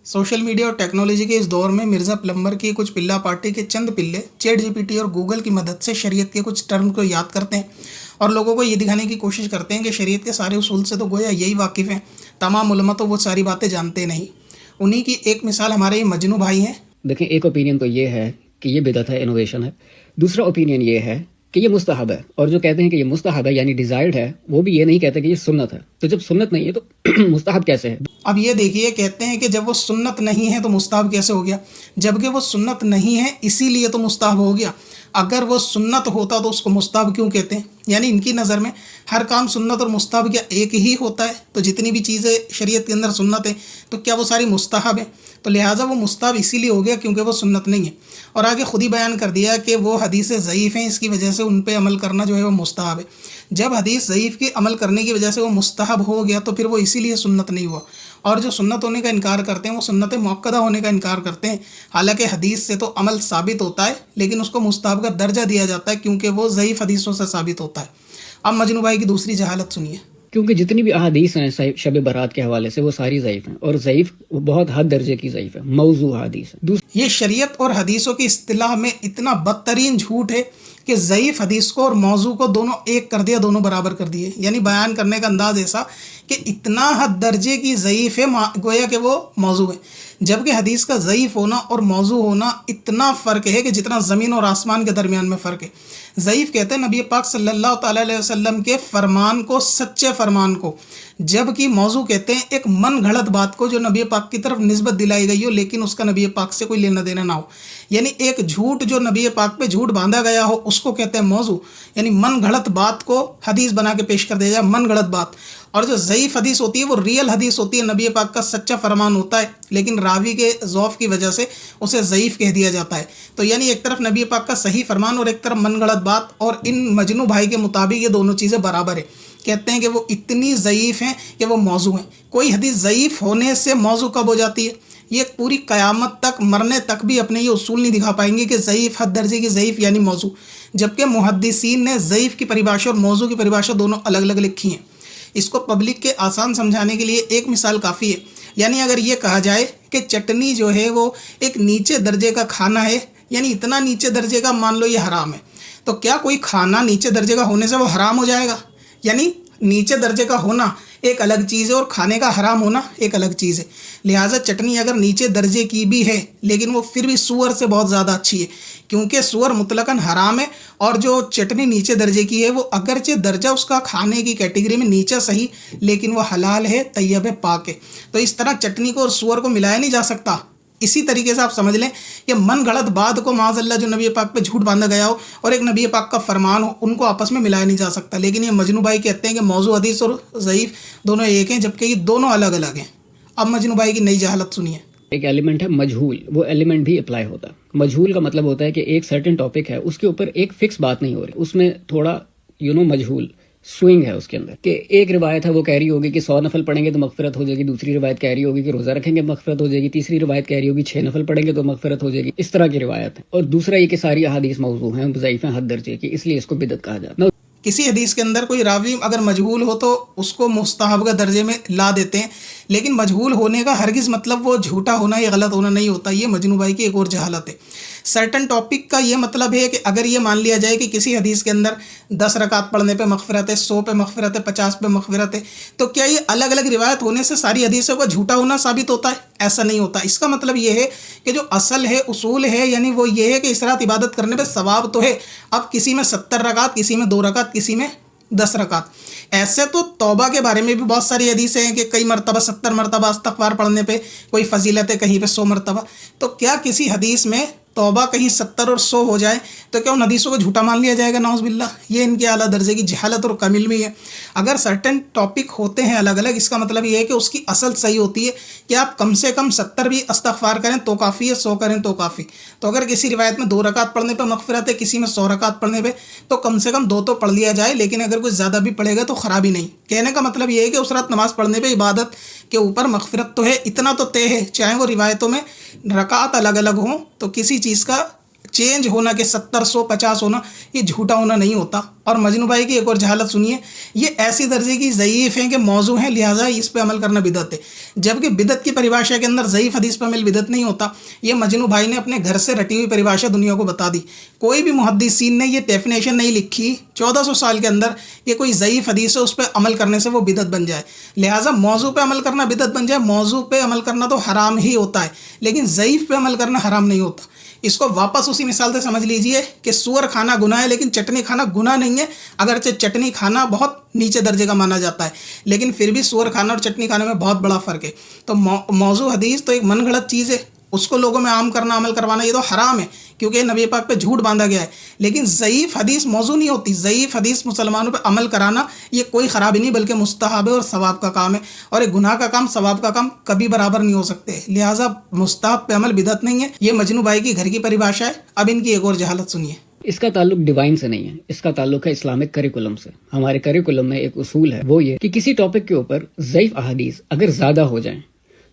Social media और technology के इस दौर में मिर्ज़ा प्लम्बर की कुछ पिल्ला पार्टी के चंद पिल्ले चैट जीपीटी और गूगल की मदद से शरीयत के कुछ टर्म को याद करते हैं और लोगों को ये दिखाने की कोशिश करते हैं कि शरीयत के सारे उसूल से तो गोया यही वाकिफ़ हैं, तमाम उलमा तो वो सारी बातें जानते नहीं। उन्हीं की एक मिसाल हमारे ये मजनू भाई हैं। देखें, एक ओपिनियन तो ये है कि ये बिदअत है, इनोवेशन है। दूसरा ओपिनियन ये है कि ये मुस्तहब है, और जो कहते हैं कि ये मुस्तहब है यानी डिजायर्ड है, वो भी ये नहीं कहते कि ये सुन्नत है। तो जब सुन्नत नहीं है तो मुस्तहब कैसे है? अब ये देखिए, कहते हैं कि जब वो सुन्नत नहीं है तो मुस्ताहब कैसे हो गया, जबकि वो सुन्नत नहीं है इसीलिए तो मुस्ताहब हो गया। अगर वो सुन्नत होता तो उसको मुस्ताहब क्यों कहते हैं? यानी इनकी नज़र में हर काम सुन्नत और मुस्ताहब क्या एक ही होता है? तो जितनी भी चीज़ें शरीयत के अंदर सुन्नत है तो क्या वो सारी मुस्ताहब है? तो लिहाजा वो मुस्ताहब इसीलिए हो गया क्योंकि वो सुन्नत नहीं है। और आगे खुद ही बयान कर दिया कि वो हदीसें ज़ईफ़ हैं, इसकी वजह से उन पे अमल करना जो है वो मुस्ताहब है। जब हदीस ज़ईफ़ के अमल करने की वजह से वो मुस्ताहब हो गया तो फिर वो इसीलिए सुन्नत नहीं हुआ। और जो सुन्नत होने का इनकार करते हैं वो सुन्नत मुअक्कदा होने का इनकार करते हैं। हालांकि हदीस से तो अमल साबित होता है, लेकिन उसको मुस्ताहब का दर्जा दिया जाता है क्योंकि वो ज़ईफ़ हदीसों से साबित होता है। अब मजनू भाई की दूसरी जहालत सुनिए। क्योंकि जितनी भी अहादीस हैं शब बारात के हवाले से वो सारी ज़ईफ़ हैं, और ज़ईफ़ बहुत हद दर्जे की ज़ईफ़ है, मौजू अहादीस है। ये शरीयत और हदीसों की इस्तिलाह में इतना बदतरीन झूठ है कि ज़ईफ़ हदीस को और मौजू को दोनों एक कर दिया, दोनों बराबर कर दिए। यानी बयान करने का अंदाज़ ऐसा कि इतना हद दर्जे की ज़ईफ़ है गोया कि वो मौजू है, जबकि हदीस का ज़ईफ़ होना और मौजू होना इतना फ़र्क है कि जितना ज़मीन और आसमान के दरमियान में फ़र्क है। ज़ईफ़ कहते हैं नबी पाक सल्लल्लाहु अलैहि वसल्लम के फ़रमान को, सच्चे फ़रमान को, जबकि मौजू कहते हैं एक मन घड़त बात को जो नबी पाक की तरफ निस्बत दिलाई गई हो लेकिन उसका नबी पाक से कोई लेना देना ना हो। यानी एक झूठ जो नबी पाक पे झूठ बांधा गया हो उसको कहते हैं मौजू, यानी मन घड़त बात को हदीस बना के पेश कर दिया जाए, मन घड़त बात। और जो ज़ईफ़ हदीस होती है वो रियल हदीस होती है, नबी पाक का सच्चा फरमान होता है, लेकिन रावी के ज़ौफ़ की वजह से उसे ज़ईफ़ कह दिया जाता है। तो यानी एक तरफ नबी पाक का सही फरमान और एक तरफ मन गलत बात, और इन मजनू भाई के मुताबिक ये दोनों चीज़ें बराबर है। कहते हैं कि वो इतनी ज़ईफ़ हैं कि वो मौजू हैं। कोई हदीस ज़ईफ़ होने से मौजू कब हो जाती है? ये पूरी क़यामत तक, मरने तक भी अपने ये उसूल नहीं दिखा पाएंगे कि ज़ईफ़ हद दर्जे की ज़ईफ़ यानी मौजू, जबकि मुहद्दिसीन ने ज़ईफ़ की परिभाषा और मौजू की परिभाषा दोनों अलग अलग लिखी हैं। इसको पब्लिक के आसान समझाने के लिए एक मिसाल काफ़ी है। यानी अगर ये कहा जाए कि चटनी जो है वो एक नीचे दर्जे का खाना है, यानी इतना नीचे दर्जे का, मान लो ये हराम है, तो क्या कोई खाना नीचे दर्जे का होने से वो हराम हो जाएगा? यानी नीचे दर्जे का होना एक अलग चीज़ है और खाने का हराम होना एक अलग चीज़ है। लिहाजा चटनी अगर नीचे दर्जे की भी है लेकिन वो फिर भी सूअर से बहुत ज़्यादा अच्छी है, क्योंकि सूअर मुतलकन हराम है और जो चटनी नीचे दर्जे की है वो अगरचे दर्जा उसका खाने की कैटेगरी में नीचे सही, लेकिन वो हलाल है, तैयब है, पाक है। तो इस तरह चटनी को और सूअर को मिलाया नहीं जा सकता। इसी तरीके से आप समझ लें कि मन गलत बात को माज़अल्लाह जो नबी पाक पे झूठ बांधा गया हो और एक नबी पाक का फरमान हो, उनको आपस में मिलाया नहीं जा सकता। लेकिन ये मजनू भाई कहते हैं कि मौजू हदीस और ज़ईफ़ दोनों एक हैं, जबकि ये दोनों अलग अलग हैं। अब मजनू भाई की नई जहालत सुनिए। एक एलिमेंट है मजहूल, वो एलिमेंट भी अप्लाई होता है। मजहूल का मतलब होता है कि एक सर्टेन टॉपिक है, उसके ऊपर एक फिक्स बात नहीं हो रही, उसमें थोड़ा मजहूल स्विंग है उसके अंदर। कि एक रिवायत है वो कह रही होगी कि 100 नफल पढ़ेंगे तो मगफिरत हो जाएगी, दूसरी रिवायत कह रही होगी कि रोज़ा रखेंगे मगफिरत हो जाएगी, तीसरी रिवायत कह रही होगी 6 नफल पढ़ेंगे तो मगफिरत हो जाएगी। इस तरह की रिवायत है। और दूसरा ये कि सारी अहादीस मौजू हैं, ज़ईफ़ हैं हद दर्जे की, इसलिए इसको बिदअत कहा जाता है। किसी हदीस के अंदर कोई रावी अगर मजहूल हो तो उसको मुस्तहब का दर्जे में ला देते हैं, लेकिन मजहूल होने का हरगिज़ मतलब वो झूठा होना या गलत होना नहीं होता। ये मजनू भाई की एक और जहालत है। सर्टन टॉपिक का ये मतलब है कि अगर ये मान लिया जाए कि किसी हदीस के अंदर 10 रकात पढ़ने पे मगफिरत है, 100 पे मगफिरत है, 50 पे मगफिरत है, तो क्या ये अलग अलग रिवायत होने से सारी हदीसों का झूठा होना साबित होता है? ऐसा नहीं होता। इसका मतलब ये है कि जो असल है, उसूल है, यानी वो ये है कि इस रात इबादत करने पे सवाब तो है। अब किसी में 70 रकात, किसी में 2 रकात, किसी में 10 रकात। ऐसे तो तौबा के बारे में भी बहुत सारी हदीसें हैं कि कई मरतबा 70 मरतबा इस्तग़फ़ार पढ़ने पे कोई फजीलत है, कहीं पे 100 मरतबा। तो क्या किसी हदीस में तौबा कहीं 70 और 100 हो जाए तो क्या उन हदीसों को झूठा मान लिया जाएगा? नाउज़ बिल्लाह। ये इनके आला दर्जे की जहालत और कम इल्मी है। अगर सर्टेन टॉपिक होते हैं अलग अलग, इसका मतलब ये है कि उसकी असल सही होती है कि आप कम से कम 70 भी इस्तग़फ़ार करें तो काफ़ी है, 100 करें तो काफ़ी। तो अगर किसी रिवायत में 2 रकात पढ़ने पर मगफिरत है, किसी में 100 रकात पढ़ने पर, तो कम से कम 2 तो पढ़ लिया जाए, लेकिन अगर कुछ ज़्यादा भी पढ़ेगा तो ख़राबी नहीं। कहने का मतलब ये है कि उस रात नमाज़ पढ़ने पर इबादत के ऊपर मगफिरत तो है, इतना तो तय है, चाहे वो रिवायतों में रकात अलग अलग हों, तो किसी चीज़ का चेंज होना कि 70 100 50 होना, ये झूठा होना नहीं होता। और मजनू भाई की एक और जहालत सुनिए, ये ऐसी दर्जे की ज़ईफ़ हैं कि मौजू हैं, लिहाजा इस पे अमल करना बिदअत है, जबकि बिदअत की परिभाषा के अंदर ज़ईफ़ हदीस पर अमल बिदअत नहीं होता। ये मजनू भाई ने अपने घर से रटी हुई परिभाषा दुनिया को बता दी। कोई भी मुहद्दिसीन ने ये डेफिनेशन नहीं लिखी 1400 साल के अंदर कि कोई ज़ईफ़ हदीस है उस पर अमल करने से वो बिदअत बन जाए। लिहाजा मौजू पे अमल करना बिदअत बन जाए। मौजू पे अमल करना तो हराम ही होता है, लेकिन ज़ईफ़ पे अमल करना हराम नहीं होता। इसको वापस उसी मिसाल से समझ लीजिए कि सूअर खाना गुनाह है, लेकिन चटनी खाना गुनाह नहीं है। अगरचे चटनी खाना बहुत नीचे दर्जे का माना जाता है, लेकिन फिर भी सूअर खाना और चटनी खाने में बहुत बड़ा फ़र्क है। तो मौजू हदीस तो एक मन गढ़ंत चीज़ है, उसको लोगों में आम करना, अमल करवाना, ये तो हराम है, क्योंकि नबी पाक पे झूठ बांधा गया है। लेकिन ज़ईफ़ हदीस मौजू नहीं होती। ज़ईफ़ हदीस मुसलमानों पे अमल कराना ये कोई ख़राबी नहीं, बल्कि मुस्तहब है और सवाब का काम है। और एक गुनाह का काम सवाब का काम कभी बराबर नहीं हो सकते। लिहाजा मुस्तहब पे अमल बिदअत नहीं है। ये मजनू भाई की घर की परिभाषा है। अब इनकी एक और जहालत सुनिए। इसका ताल्लुक डिवाइन से नहीं है, इसका ताल्लुक है इस्लामिक करिकुलम से। हमारे करिकुलम में एक उसूल है, वो ये कि किसी टॉपिक के ऊपर ज़ईफ़ अहादीस अगर ज़्यादा हो जाएं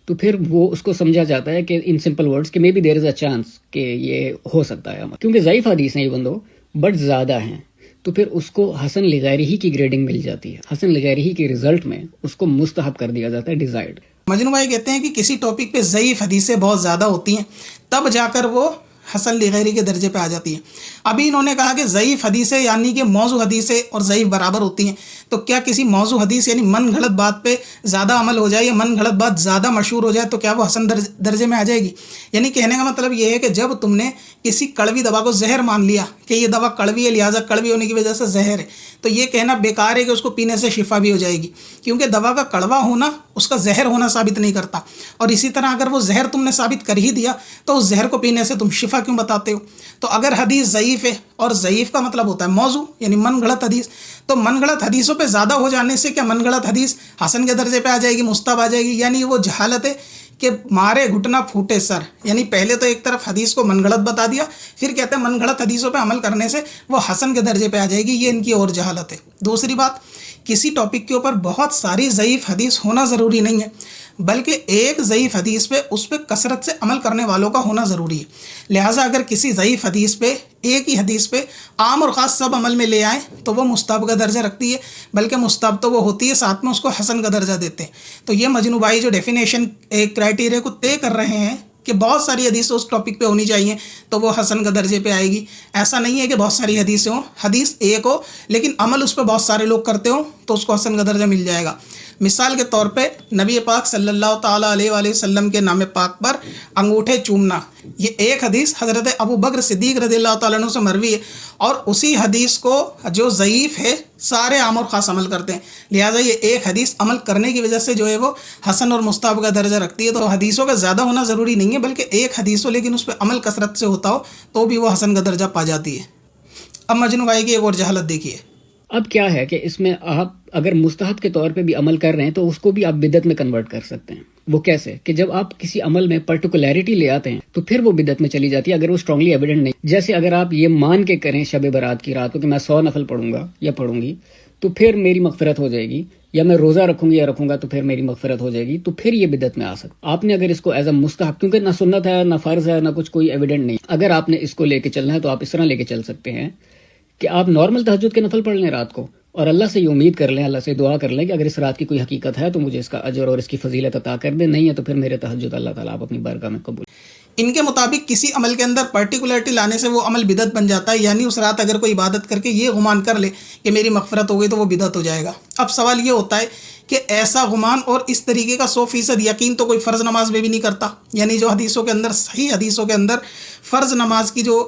तो फिर वो उसको समझा जाता है कि इन सिंपल वर्ड्स कि may be there is a chance कि ये हो सकता है, क्योंकि ज़ईफ़ हदीस हैं इवन दो बट ज़्यादा हैं, तो फिर उसको हसन लिगैरिही की ग्रेडिंग मिल जाती है। हसन लिगैरिही के रिजल्ट में उसको मुस्तहब कर दिया जाता है, डिज़ायर्ड। मजनू भाई कहते हैं कि किसी टॉपिक पे ज़ईफ़ हदीसें बहुत ज़्यादा होती हैं, तब जाकर वो हसन लिगैरी के दर्जे पे आ जाती है। अभी इन्होंने कहा कि ज़ईफ़ हदीसें यानी कि मौजू हदीसें और ज़ईफ़ बराबर होती हैं। तो क्या किसी मौजू हदीस यानी मन गढ़ंत बात पे ज़्यादा अमल हो जाए या मन गढ़ंत बात ज़्यादा मशहूर हो जाए तो क्या वो हसन दर्जे में आ जाएगी? यानी कहने का मतलब ये है कि जब तुमने किसी कड़वी दवा को जहर मान लिया कि ये दवा कड़वी है, लिहाजा कड़वी होने की वजह से जहर है, तो ये कहना बेकार है कि उसको पीने से शिफा भी हो जाएगी, क्योंकि दवा का कड़वा होना उसका जहर होना साबित नहीं करता। और इसी तरह अगर वो जहर तुमने साबित कर ही दिया तो उस जहर को पीने से तुम शिफा क्यों बताते हो? तो अगर हदीस ज़ईफ़ है, और ज़ईफ़ का मतलब होता है मौजू यानी मन गढ़ंत हदीस, तो मन गढ़ंत हदीसों पे ज़्यादा हो जाने से क्या मन गढ़ंत हदीस हसन के दर्जे पे आ जाएगी, मुस्तहब आ जाएगी? यानी वो जहालत है कि मारे घुटना फूटे सर। यानी पहले तो एक तरफ हदीस को मन गढ़ंत बता दिया, फिर कहते हैं मन गढ़ंत हदीसों पे अमल करने से वो हसन के दर्जे पे आ जाएगी। ये इनकी और जहालत है। दूसरी बात, किसी टॉपिक के ऊपर बहुत सारी ज़ईफ़ हदीस होना ज़रूरी नहीं है, बल्कि एक ज़ईफ़ हदीस पे उस पर कसरत से अमल करने वालों का होना ज़रूरी है। लिहाजा अगर किसी ज़ईफ़ हदीस पे, एक ही हदीस पे आम और ख़ास सब अमल में ले आए तो वो मुस्तहब का दर्जा रखती है, बल्कि मुस्तहब तो वो होती है, साथ में उसको हसन का दर्जा देते हैं। तो ये मजनू भाई जो डेफिनेशन एक क्राइटेरिया को तय कर रहे हैं कि बहुत सारी हदीसें उस टॉपिक पे होनी चाहिए तो वो हसन का दर्जे पे आएगी, ऐसा नहीं है कि बहुत सारी हदीसें हों, हदीस एक हो लेकिन अमल उस पर बहुत सारे लोग करते हो तो उसको हसन का दर्जा मिल जाएगा। मिसाल के तौर पे नबी पाक सल्लल्लाहु ताला अलैहि वसल्लम के नाम पाक पर अंगूठे चूमना, ये एक हदीस हज़रत अबू बकर सिद्दीक़ रज़ियल्लाहु ताला अन्हु से मरवी है, और उसी हदीस को जो ज़ईफ़ है सारे आम और ख़ास अमल करते हैं। लिहाजा ये एक हदीस अमल करने की वजह से जो है वो हसन और मुस्तहब का दर्जा रखती है। तो हदीसों का ज़्यादा होना ज़रूरी नहीं है, बल्कि एक हदीस हो लेकिन उस पर अमल कसरत से होता हो तो भी वो हसन का दर्जा पा जाती है। अब मजनू भाई की एक और जहालत देखिए। अब क्या है कि इसमें आप अगर मुस्तहब के तौर पे भी अमल कर रहे हैं तो उसको भी आप बिदअत में कन्वर्ट कर सकते हैं। वो कैसे? कि जब आप किसी अमल में पर्टिकुलैरिटी ले आते हैं तो फिर वो बिदअत में चली जाती है, अगर वो स्ट्रांगली एविडेंट नहीं। जैसे अगर आप ये मान के करें शब बारात की रात को कि मैं 100 नफल पढ़ूंगा या पढ़ूंगी तो फिर मेरी मगफिरत हो जाएगी, या मैं रोज़ा रखूंगी या रखूंगा तो फिर मेरी मगफिरत हो जाएगी, तो फिर ये बिदअत में आ सकता। आपने अगर इसको एज अ मुस्तहब, क्योंकि ना सुन्नत है ना फ़र्ज़ है ना कुछ कोई एविडेंट नहीं, अगर आपने इसको लेके चलना है तो आप इस तरह लेके चल सकते हैं कि आप नॉर्मल तहज्जुद के नफल पढ़ लें रात को और अल्लाह से ये उम्मीद कर लें, अल्लाह से दुआ कर लें कि अगर इस रात की कोई हकीकत है तो मुझे इसका अजर और इसकी फजीलत अता कर दे, नहीं है तो फिर मेरे तहज्जुद अल्लाह ताला आप अपनी बारगाह में कबूल। इनके मुताबिक किसी अमल के अंदर पर्टिकुलरिटी लाने से वो अमल बिदअत बन जाता है, यानी उस रात अगर कोई इबादत करके ये गुमान कर ले कि मेरी मगफरत हो गई तो वो बिदअत हो जाएगा। अब सवाल ये होता है कि ऐसा गुमान और इस तरीके का 100% यकीन तो कोई फ़र्ज़ नमाज में भी नहीं करता। यानी जो हदीसों के अंदर, सही हदीसों के अंदर फ़र्ज़ नमाज की जो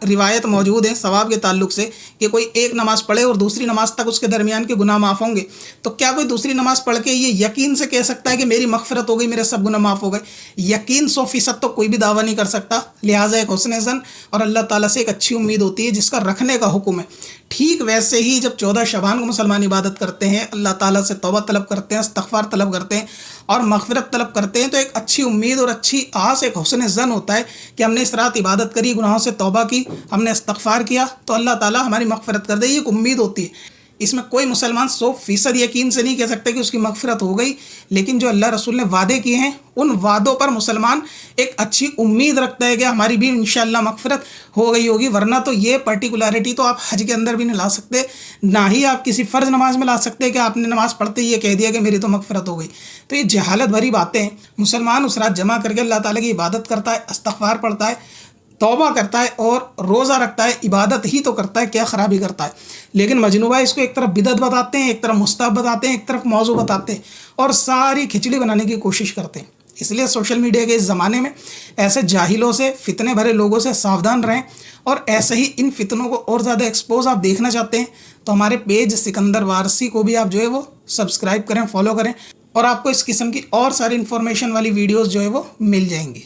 रिवायत मौजूद है सवाब के ताल्लुक से कि कोई एक नमाज़ पढ़े और दूसरी नमाज तक उसके दरमियान के गुनाह माफ़ होंगे, तो क्या कोई दूसरी नमाज़ पढ़ के ये यकीन से कह सकता है कि मेरी मगफरत हो गई, मेरे सब गुनाह माफ़ हो गए? यकीन 100% तो कोई भी दावा नहीं कर सकता। लिहाजा एक हुस्न ज़न और अल्लाह ताला से एक अच्छी उम्मीद होती है जिसका रखने का हुक्म है। ठीक वैसे ही जब 14 शबान को मुसलमान इबादत करते हैं, अल्लाह ताला से तौबा तलब करते हैं, इस्तग़फ़ार तलब करते हैं और मग़फ़िरत तलब करते हैं, तो एक अच्छी उम्मीद और अच्छी आस, एक हुस्न ज़न होता है कि हमने इस रात इबादत करी, गुनाहों से तौबा की, हमने इस्तग़फ़ार किया तो अल्लाह ताला हमारी मग़फ़िरत कर दे, ये एक उम्मीद होती है। اس میں کوئی مسلمان 100% یقین سے نہیں کہہ سکتے کہ اس کی مغفرت ہو گئی، لیکن جو اللہ رسول نے وعدے کیے ہیں ان وعدوں پر مسلمان ایک اچھی امید رکھتا ہے کہ ہماری بھی انشاءاللہ مغفرت ہو گئی ہوگی، ورنہ تو یہ پرٹیکولیرٹی تو آپ حج کے اندر بھی نہیں لا سکتے، نہ ہی آپ کسی فرض نماز میں لا سکتے کہ آپ نے نماز پڑھتے ہی یہ کہہ دیا کہ میری تو مغفرت ہو گئی۔ تو یہ جہالت بھری باتیں ہیں۔ مسلمان اس رات جمع کر کے اللہ تعالیٰ کی عبادت کرتا ہے، استغفار پڑھتا ہے، توبہ کرتا ہے اور روزہ رکھتا ہے، عبادت ہی تو کرتا ہے، کیا خرابی کرتا ہے۔ لیکن مجنوبہ اس کو ایک طرف بدعت بتاتے ہیں، ایک طرف مستحب بتاتے ہیں، ایک طرف موضوع بتاتے ہیں اور ساری کھچڑی بنانے کی کوشش کرتے ہیں۔ اس لیے سوشل میڈیا کے اس زمانے میں ایسے جاہلوں سے، فتنے بھرے لوگوں سے ساودھان رہیں، اور ایسے ہی ان فتنوں کو اور زیادہ ایکسپوز آپ دیکھنا چاہتے ہیں تو ہمارے پیج سکندر وارسی کو بھی آپ جو ہے وہ سبسکرائب کریں، فالو کریں، اور آپ کو اس قسم کی اور ساری انفارمیشن والی ویڈیوز جو ہے وہ مل جائیں گی۔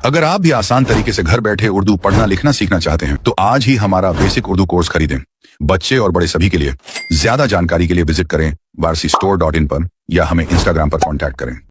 اگر آپ بھی آسان طریقے سے گھر بیٹھے اردو پڑھنا لکھنا سیکھنا چاہتے ہیں تو آج ہی ہمارا بیسک اردو کورس خریدیں۔ بچے اور بڑے سبھی کے لیے۔ زیادہ جانکاری کے لیے وزٹ کریں warsi store.in پر یا ہمیں انسٹاگرام پر کانٹیکٹ کریں۔